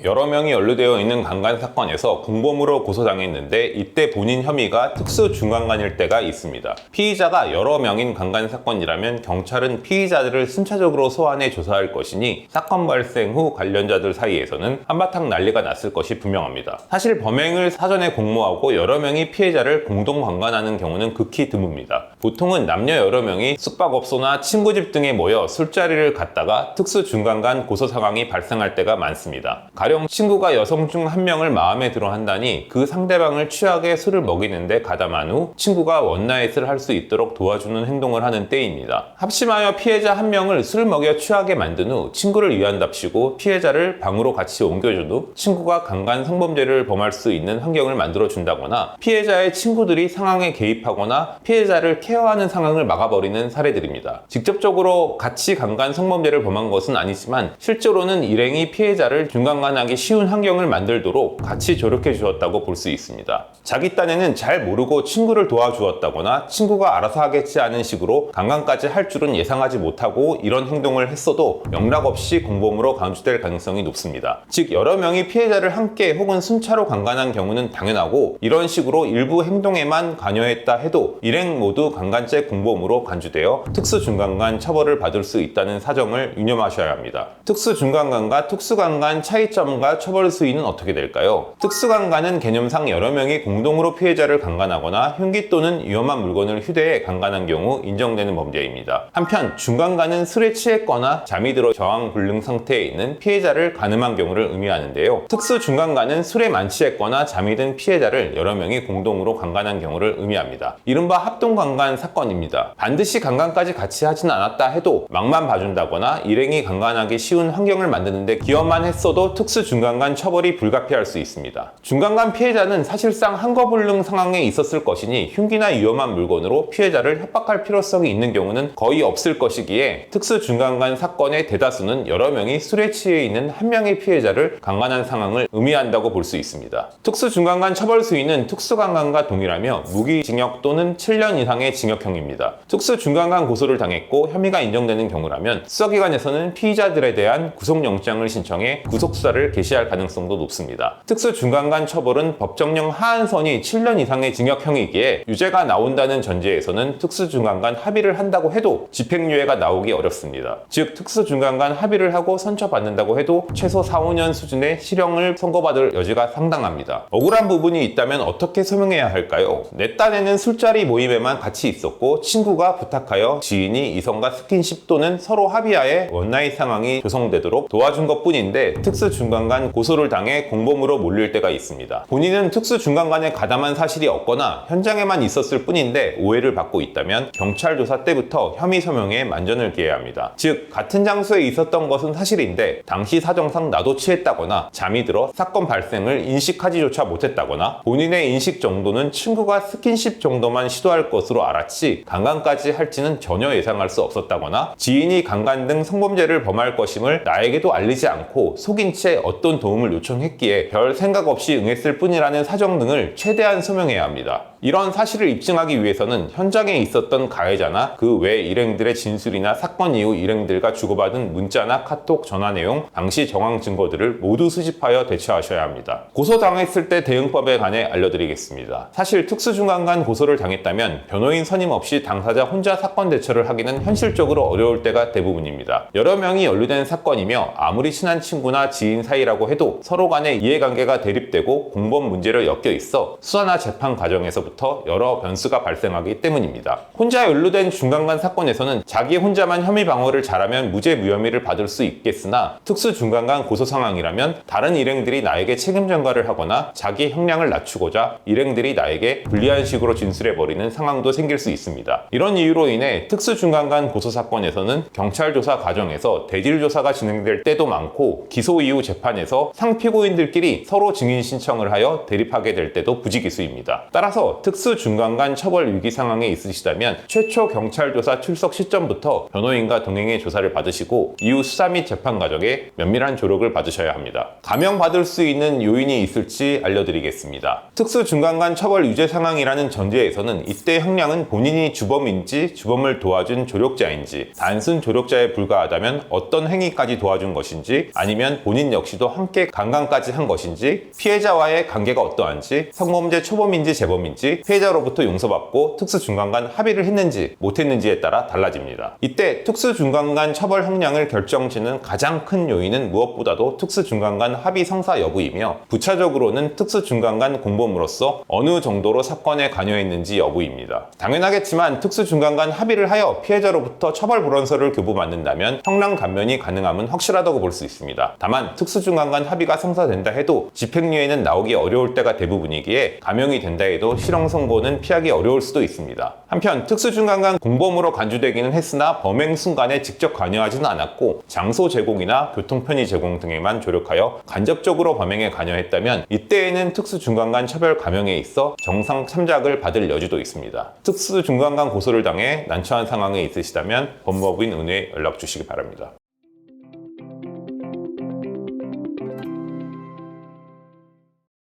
여러 명이 연루되어 있는 강간 사건에서 공범으로 고소당했는데 이때 본인 혐의가 특수중간간일 때가 있습니다. 피의자가 여러 명인 강간 사건이라면 경찰은 피의자들을 순차적으로 소환해 조사할 것이니 사건 발생 후 관련자들 사이에서는 한바탕 난리가 났을 것이 분명합니다. 사실 범행을 사전에 공모하고 여러 명이 피해자를 공동 강간하는 경우는 극히 드뭅니다. 보통은 남녀 여러 명이 숙박업소나 친구 집 등에 모여 술자리를 갖다가 특수중간간 고소 상황이 발생할 때가 많습니다. 가령 친구가 여성 중 한 명을 마음에 들어 한다니 그 상대방을 취하게 술을 먹이는데 가담한 후 친구가 원나잇을 할 수 있도록 도와주는 행동을 하는 때입니다. 합심하여 피해자 한 명을 술 먹여 취하게 만든 후 친구를 위한답시고 피해자를 방으로 같이 옮겨준 후 친구가 강간 성범죄를 범할 수 있는 환경을 만들어 준다거나 피해자의 친구들이 상황에 개입하거나 피해자를 케어하는 상황을 막아버리는 사례들입니다. 직접적으로 같이 강간 성범죄를 범한 것은 아니지만 실제로는 일행이 피해자를 중간간하기 쉬운 환경을 만들도록 같이 조력해 주었다고 볼 수 있습니다. 자기 딴에는 잘 모르고 친구를 도와주었다거나 친구가 알아서 하겠지 하는 식으로 강간까지 할 줄은 예상하지 못하고 이런 행동을 했어도 영락 없이 공범으로 간주될 가능성이 높습니다. 즉 여러 명이 피해자를 함께 혹은 순차로 강간한 경우는 당연하고 이런 식으로 일부 행동에만 관여했다 해도 일행 모두 강간죄 공범으로 간주되어 특수중간간 처벌을 받을 수 있다는 사정을 유념하셔야 합니다. 특수중간간과 특수강간 차이점과 처벌 수위는 어떻게 될까요? 특수강간은 개념상 여러 명이 공동으로 피해자를 강간하거나 흉기 또는 위험한 물건을 휴대해 강간한 경우 인정되는 범죄입니다. 한편 중간간은 술에 취했거나 잠이 들어 저항불능 상태에 있는 피해자를 간음한 경우를 의미하는데요. 특수중간간은 술에 만취했거나 잠이 든 피해자를 여러 명이 공동으로 강간한 경우를 의미합니다. 이른바 합동강간 사건입니다. 반드시 강간까지 같이 하진 않았다 해도 막만 봐준다거나 일행이 강간하기 쉬운 환경을 만드는데 기여만 했어도 특수중간간 처벌이 불가피할 수 있습니다. 중간간 피해자는 사실상 항거불능 상황에 있었을 것이니 흉기나 위험한 물건으로 피해자를 협박할 필요성이 있는 경우는 거의 없을 것이기에 특수중간간 사건의 대다수는 여러 명이 술에 취해 있는 한 명의 피해자를 강간한 상황을 의미한다고 볼 수 있습니다. 특수중간간 처벌 수위는 특수강간과 동일하며 무기징역 또는 7년 이상의 징역형입니다. 특수중간간 고소를 당했고 혐의가 인정되는 경우라면 수사기관에서는 피의자들에 대한 구속영장을 신청해 구속수사를 개시할 가능성도 높습니다. 특수중간간 처벌은 법정형 하한선이 7년 이상의 징역형이기에 유죄가 나온다는 전제에서는 특수중간간 합의를 한다고 해도 집행유예가 나오기 어렵습니다. 즉 특수중간간 합의를 하고 선처받는다고 해도 최소 4, 5년 수준의 실형을 선고받을 여지가 상당합니다. 억울한 부분이 있다면 어떻게 소명해야 할까요? 내 딴에는 술자리 모임에만 같이 있었고 친구가 부탁하여 지인이 이성과 스킨십 또는 서로 합의하에 원나잇 상황이 조성되도록 도와준 것뿐인데 특수중간간 고소를 당해 공범으로 몰릴 때가 있습니다. 본인은 특수중간간에 가담한 사실이 없거나 현장에만 있었을 뿐인데 오해를 받고 있다면 경찰 조사 때부터 혐의 소명에 만전을 기해야 합니다. 즉 같은 장소에 있었던 것은 사실인데 당시 사정상 나도 취했다거나 잠이 들어 사건 발생을 인식하지조차 못했다거나 본인의 인식 정도는 친구가 스킨십 정도만 시도할 것으로 알았지 강간까지 할지는 전혀 예상할 수 없었다거나 지인이 강간 등 성범죄를 범할 것임을 나에게도 알리지 않고 속인 채 어떤 도움을 요청했기에 별 생각 없이 응했을 뿐이라는 사정 등을 최대한 소명해야 합니다. 이런 사실을 입증하기 위해서는 현장에 있었던 가해자나 그 외 일행들의 진술이나 사건 이후 일행들과 주고받은 문자나 카톡, 전화 내용, 당시 정황 증거들을 모두 수집하여 대처하셔야 합니다. 고소당했을 때 대응법에 관해 알려드리겠습니다. 사실 특수중간간 고소를 당했다면 변호인 선임 없이 당사자 혼자 사건 대처를 하기는 현실적으로 어려울 때가 대부분입니다. 여러 명이 연루된 사건이며 아무리 친한 친구나 지인 사이라고 해도 서로 간의 이해관계가 대립되고 공범 문제로 엮여 있어 수사나 재판 과정에서부터 여러 변수가 발생하기 때문입니다. 혼자 연루된 중간간 사건에서는 자기 혼자만 혐의 방어를 잘하면 무죄 무혐의를 받을 수 있겠으나 특수중간간 고소 상황이라면 다른 일행들이 나에게 책임 전가를 하거나 자기 형량을 낮추고자 일행들이 나에게 불리한 식으로 진술해버리는 상황도 생길 수 있습니다. 이런 이유로 인해 특수중간간 고소 사건에서는 경찰 조사 과정에서 대질 조사가 진행될 때도 많고 기소 이후 재판에서 상피고인들끼리 서로 증인 신청을 하여 대립하게 될 때도 부지기수입니다. 따라서 상황에서 특수중간간 처벌 위기 상황에 있으시다면 최초 경찰 조사 출석 시점부터 변호인과 동행의 조사를 받으시고 이후 수사 및 재판 과정에 면밀한 조력을 받으셔야 합니다. 감형받을 수 있는 요인이 있을지 알려드리겠습니다. 특수중간간 처벌 유죄 상황이라는 전제에서는 이때 형량은 본인이 주범인지 주범을 도와준 조력자인지 단순 조력자에 불과하다면 어떤 행위까지 도와준 것인지 아니면 본인 역시도 함께 강간까지 한 것인지 피해자와의 관계가 어떠한지 성범죄 초범인지 재범인지 피해자로부터 용서받고 특수중간간 합의를 했는지 못했는지에 따라 달라집니다. 이때 특수중간간 처벌 형량을 결정짓는 가장 큰 요인은 무엇보다도 특수중간간 합의 성사 여부이며 부차적으로는 특수중간간 공범으로서 어느 정도로 사건에 관여했는지 여부입니다. 당연하겠지만 특수중간간 합의를 하여 피해자로부터 처벌 불원서를 교부받는다면 형량 감면이 가능함은 확실하다고 볼 수 있습니다. 다만 특수중간간 합의가 성사된다 해도 집행유예는 나오기 어려울 때가 대부분이기에 감형이 된다 해도 실형 선고는 피하기 어려울 수도 있습니다. 한편 특수중간간 공범으로 간주되기는 했으나 범행 순간에 직접 관여하지는 않았고 장소 제공이나 교통 편의 제공 등에만 조력하여 간접적으로 범행에 관여했다면 이때에는 특수중간간 처벌 감형에 있어 정상 참작을 받을 여지도 있습니다. 특수중간간 고소를 당해 난처한 상황에 있으시다면 법무법인 은혜에 연락 주시기 바랍니다.